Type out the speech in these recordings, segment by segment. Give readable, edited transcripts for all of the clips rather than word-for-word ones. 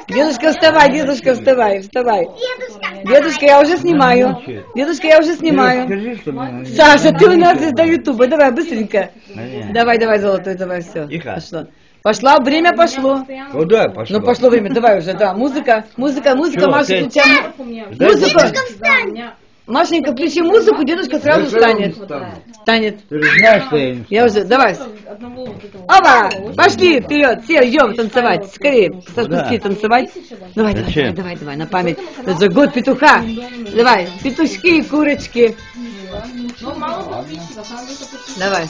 Дедушка, вставай, дедушка, вставай, вставай. Дедушка, я уже снимаю. Дедушка, я уже снимаю. Саша, ты у нас звезда Ютуба. Давай, быстренько. Давай, давай, золотой, давай, все. Пошло. Пошла, время пошло. Куда пошло? Ну, пошло время, давай уже, да. Музыка, музыка, музыка, Маша, включай музыку. Машенька, включи музыку, дедушка сразу встанет. Встанет. Ты же знаешь, что я не Я уже, давай. Опа, пошли вперед, все, идем танцевать. Скорее, Сашки, танцевать. Давай, давай, давай, давай, на память. Это же год петуха. Давай, петушки и курочки. Давай.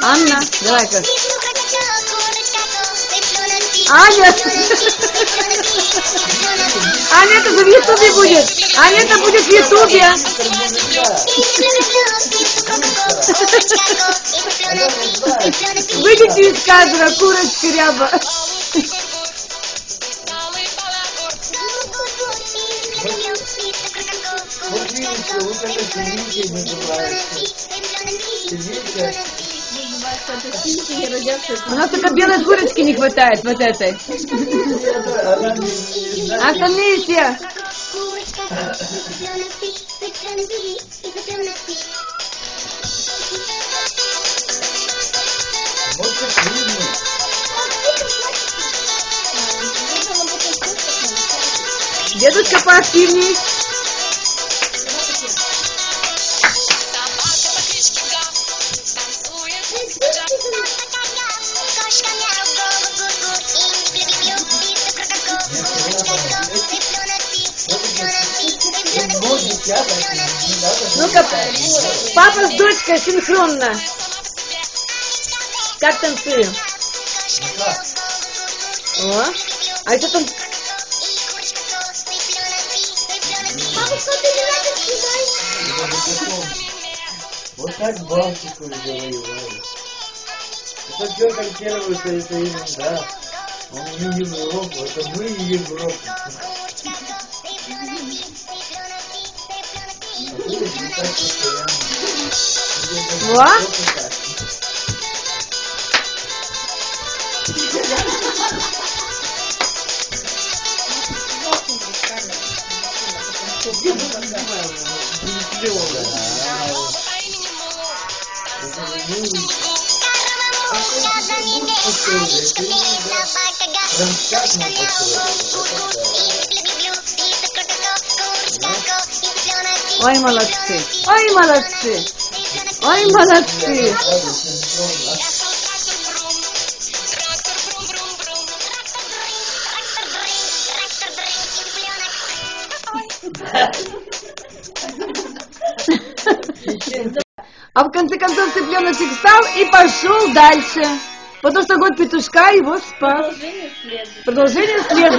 Анна, давай-ка. Аня! Аня, это же в Ютубе будет! Аня, это будет в Ютубе! Выйдите из кадра, курочка ряба! У нас только белой курочки не хватает, вот этой. Остальные все. Дедушка поактивней. Ну-ка, папа с дочкой синхронно. Как танцуем? О, а это там... Вот так балтику завоевали. Это все как делается, это ерунда. Он не Европа, это мы и Европа. Вот. Ой, молодцы! Ой, молодцы! Ой, молодцы! А в конце концов цыпленочек встал и пошел дальше. Потому что год петушка его спас. Продолжение следует.